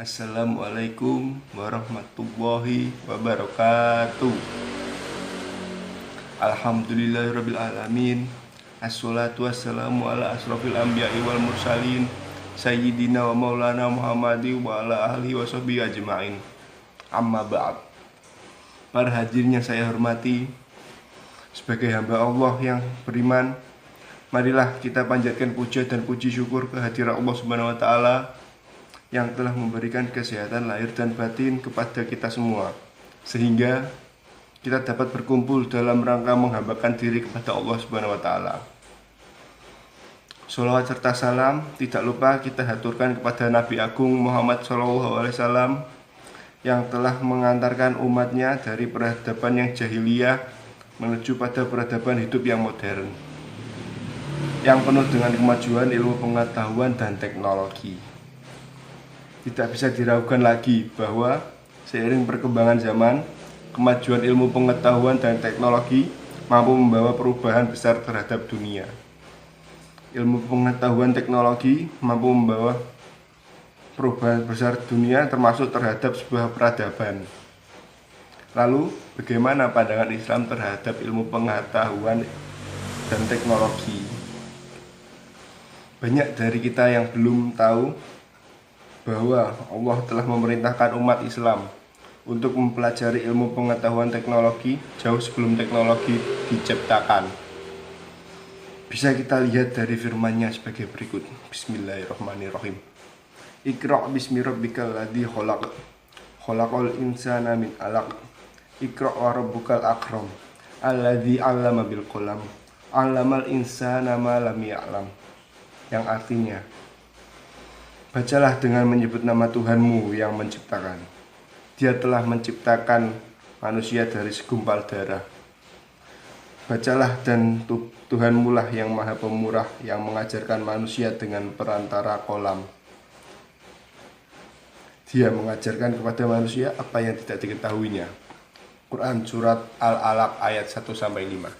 Assalamualaikum warahmatullahi wabarakatuh. Alhamdulillahirabbil alamin. Assalatu wassalamu ala asrofil anbiya'i wal mursalin sayyidina wa maulana Muhammadi wa ala ahlihi wa sahbihi ajma'in. Amma ba'd. Para hadirin yang saya hormati, sebagai hamba Allah yang beriman, marilah kita panjatkan puja dan puji syukur kehadirat Allah Subhanahu wa taala yang telah memberikan kesehatan lahir dan batin kepada kita semua, sehingga kita dapat berkumpul dalam rangka menghambakan diri kepada Allah Subhanahu wa taala. Sholawat serta salam tidak lupa kita haturkan kepada Nabi Agung Muhammad SAW yang telah mengantarkan umatnya dari peradaban yang jahiliyah menuju pada peradaban hidup yang modern, yang penuh dengan kemajuan ilmu pengetahuan dan teknologi. Tidak bisa diragukan lagi bahwa seiring perkembangan zaman, kemajuan ilmu pengetahuan dan teknologi mampu membawa perubahan besar terhadap dunia. Ilmu pengetahuan teknologi mampu membawa perubahan besar dunia termasuk terhadap sebuah peradaban. Lalu, bagaimana pandangan Islam terhadap ilmu pengetahuan dan teknologi? Banyak dari kita yang belum tahu bahwa Allah telah memerintahkan umat Islam untuk mempelajari ilmu pengetahuan teknologi jauh sebelum teknologi diciptakan. Bisa kita lihat dari firman-Nya sebagai berikut. Bismillahirrahmanirrahim. Iqra' bismi rabbikal ladzi khalaq. Khalaqal insana min 'alaq. Iqra' wa rabbukal akram. Alladzi 'allama bil qalam. 'allamal insana ma lam ya'lam. Yang artinya, bacalah dengan menyebut nama Tuhanmu yang menciptakan. Dia telah menciptakan manusia dari segumpal darah. Bacalah dan Tuhanmu lah yang maha pemurah, yang mengajarkan manusia dengan perantara kolam. Dia mengajarkan kepada manusia apa yang tidak diketahuinya. Quran Surat Al-Alaq ayat 1-5.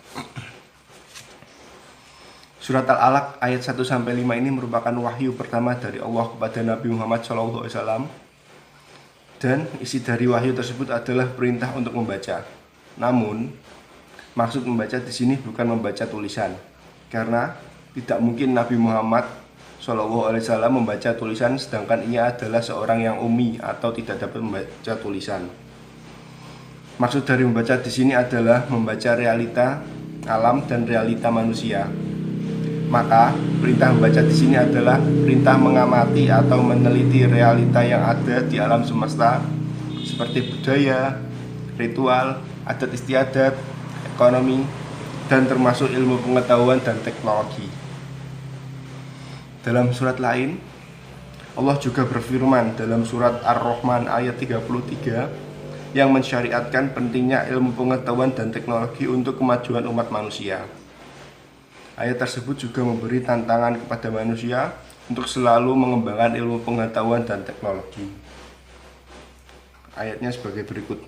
Surat Al-Alaq ayat 1-5 ini merupakan wahyu pertama dari Allah kepada Nabi Muhammad SAW, dan isi dari wahyu tersebut adalah perintah untuk membaca. Namun, maksud membaca di sini bukan membaca tulisan, karena tidak mungkin Nabi Muhammad SAW membaca tulisan sedangkan ia adalah seorang yang ummi atau tidak dapat membaca tulisan. Maksud dari membaca di sini adalah membaca realita alam dan realita manusia. Maka perintah membaca di sini adalah perintah mengamati atau meneliti realita yang ada di alam semesta, seperti budaya, ritual, adat istiadat, ekonomi, dan termasuk ilmu pengetahuan dan teknologi. Dalam surat lain, Allah juga berfirman dalam surat Ar-Rahman ayat 33 yang mensyariatkan pentingnya ilmu pengetahuan dan teknologi untuk kemajuan umat manusia. Ayat tersebut juga memberi tantangan kepada manusia untuk selalu mengembangkan ilmu pengetahuan dan teknologi. Ayatnya sebagai berikut.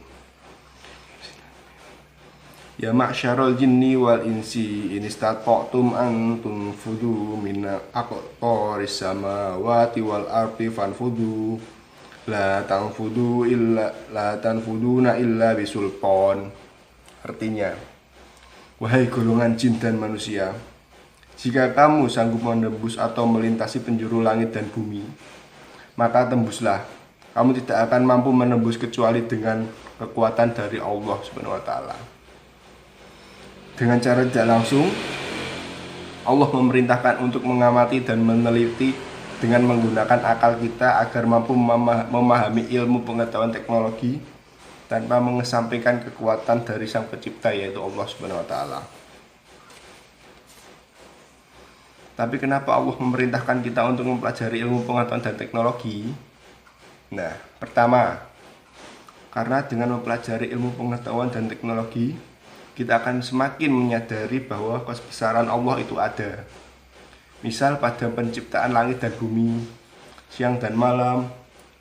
Ya ma'syarul jinni wal insi in istata'tum an tunfudu min aqtaris samawati wal ardi fanfudu la tanfuduna illa bisultan. Artinya, wahai golongan jin dan manusia, jika kamu sanggup menembus atau melintasi penjuru langit dan bumi, maka tembuslah. Kamu tidak akan mampu menembus kecuali dengan kekuatan dari Allah Subhanahu wa taala. Dengan cara tidak langsung, Allah memerintahkan untuk mengamati dan meneliti dengan menggunakan akal kita agar mampu memahami ilmu pengetahuan teknologi tanpa mengesampingkan kekuatan dari Sang Pencipta, yaitu Allah Subhanahu wa taala. Tapi kenapa Allah memerintahkan kita untuk mempelajari ilmu pengetahuan dan teknologi? Nah, pertama, karena dengan mempelajari ilmu pengetahuan dan teknologi, kita akan semakin menyadari bahwa kebesaran Allah itu ada. Misal pada penciptaan langit dan bumi, siang dan malam,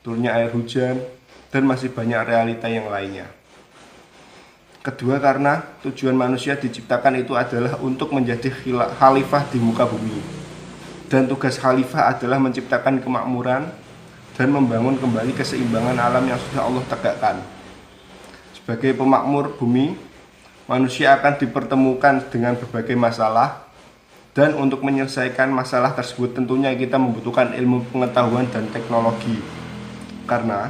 turunnya air hujan, dan masih banyak realita yang lainnya. Kedua, karena tujuan manusia diciptakan itu adalah untuk menjadi khalifah di muka bumi. Dan tugas khalifah adalah menciptakan kemakmuran dan membangun kembali keseimbangan alam yang sudah Allah tegakkan. Sebagai pemakmur bumi, manusia akan dipertemukan dengan berbagai masalah, dan untuk menyelesaikan masalah tersebut tentunya kita membutuhkan ilmu pengetahuan dan teknologi. Karena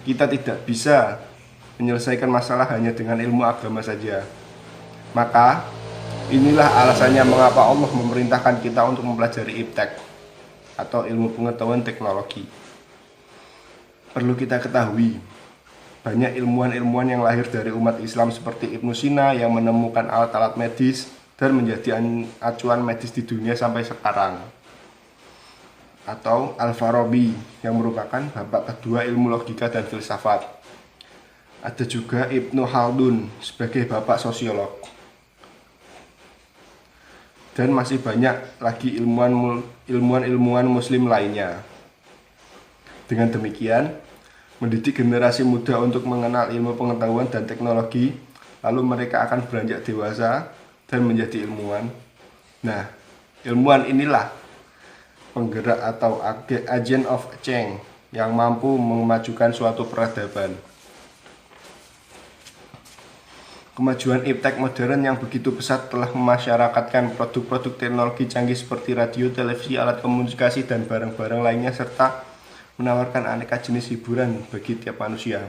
kita tidak bisa menyelesaikan masalah hanya dengan ilmu agama saja. Maka inilah alasannya mengapa Allah memerintahkan kita untuk mempelajari iptek atau ilmu pengetahuan teknologi. Perlu kita ketahui, banyak ilmuwan-ilmuwan yang lahir dari umat Islam seperti Ibnu Sina yang menemukan alat-alat medis dan menjadi acuan medis di dunia sampai sekarang. Atau Al-Farabi yang merupakan bapak kedua ilmu logika dan filsafat. Ada juga Ibnu Khaldun sebagai bapak sosiolog. Dan masih banyak lagi ilmuwan muslim lainnya. Dengan demikian, mendidik generasi muda untuk mengenal ilmu pengetahuan dan teknologi, lalu mereka akan beranjak dewasa dan menjadi ilmuwan. Nah, ilmuwan inilah penggerak atau agent of change yang mampu memajukan suatu peradaban. Kemajuan iptek modern yang begitu pesat telah memasyarakatkan produk-produk teknologi canggih seperti radio, televisi, alat komunikasi, dan barang-barang lainnya, serta menawarkan aneka jenis hiburan bagi tiap manusia.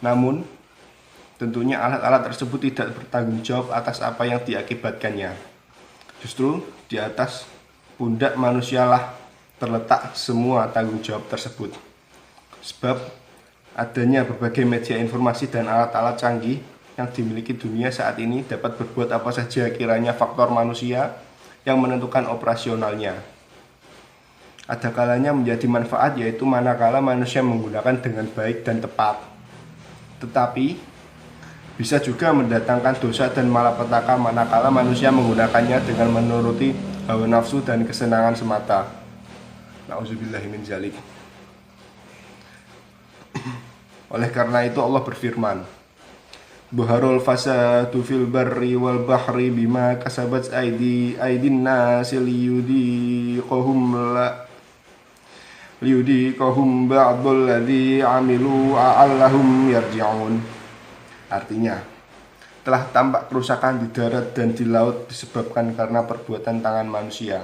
Namun, tentunya alat-alat tersebut tidak bertanggung jawab atas apa yang diakibatkannya. Justru di atas pundak manusialah terletak semua tanggung jawab tersebut. Sebab adanya berbagai media informasi dan alat-alat canggih yang dimiliki dunia saat ini dapat berbuat apa saja kiranya faktor manusia yang menentukan operasionalnya. Ada kalanya menjadi manfaat, yaitu manakala manusia menggunakan dengan baik dan tepat. Tetapi bisa juga mendatangkan dosa dan malapetaka manakala manusia menggunakannya dengan menuruti hawa nafsu dan kesenangan semata. Nauzubillahi min dzalik. Oleh karena itu Allah berfirman, Buharul fasadu fil barri wal bahri bima kasabat aidin nasi liyudiqahum ba'dul ladzi amilu a'allahum yarji'un. Artinya, telah tampak kerusakan di darat dan di laut disebabkan karena perbuatan tangan manusia,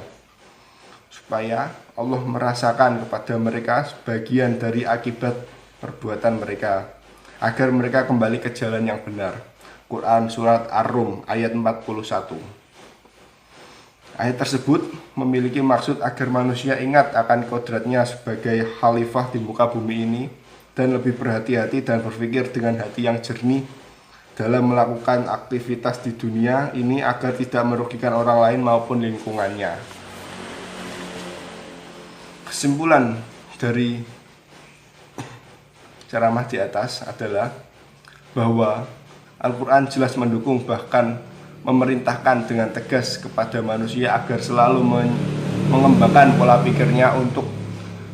supaya Allah merasakan kepada mereka sebagian dari akibat perbuatan mereka, agar mereka kembali ke jalan yang benar. Quran Surat Ar-Rum ayat 41. Ayat tersebut memiliki maksud agar manusia ingat akan kodratnya sebagai khalifah di muka bumi ini, dan lebih berhati-hati dan berpikir dengan hati yang jernih dalam melakukan aktivitas di dunia ini agar tidak merugikan orang lain maupun lingkungannya. Kesimpulan dari ceramah di atas adalah bahwa Al-Quran jelas mendukung, bahkan memerintahkan dengan tegas kepada manusia agar selalu mengembangkan pola pikirnya untuk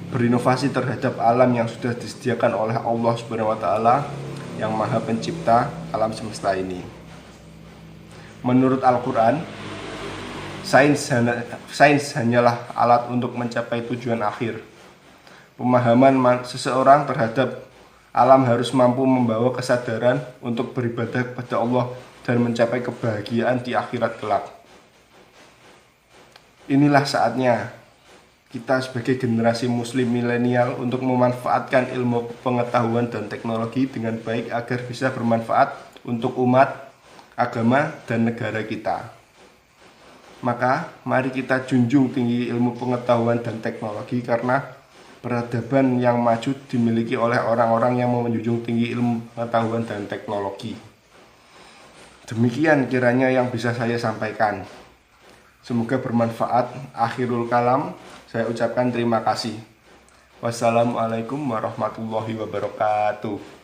berinovasi terhadap alam yang sudah disediakan oleh Allah SWT yang Maha Pencipta alam semesta ini. Menurut Al-Quran, sains hanyalah alat untuk mencapai tujuan akhir. Pemahaman seseorang terhadap alam harus mampu membawa kesadaran untuk beribadah kepada Allah dan mencapai kebahagiaan di akhirat kelak. Inilah saatnya kita sebagai generasi muslim milenial untuk memanfaatkan ilmu pengetahuan dan teknologi dengan baik agar bisa bermanfaat untuk umat, agama, dan negara kita. Maka mari kita junjung tinggi ilmu pengetahuan dan teknologi, karena peradaban yang maju dimiliki oleh orang-orang yang menjunjung tinggi ilmu pengetahuan dan teknologi. Demikian kiranya yang bisa saya sampaikan. Semoga bermanfaat. Akhirul kalam, saya ucapkan terima kasih. Wassalamualaikum warahmatullahi wabarakatuh.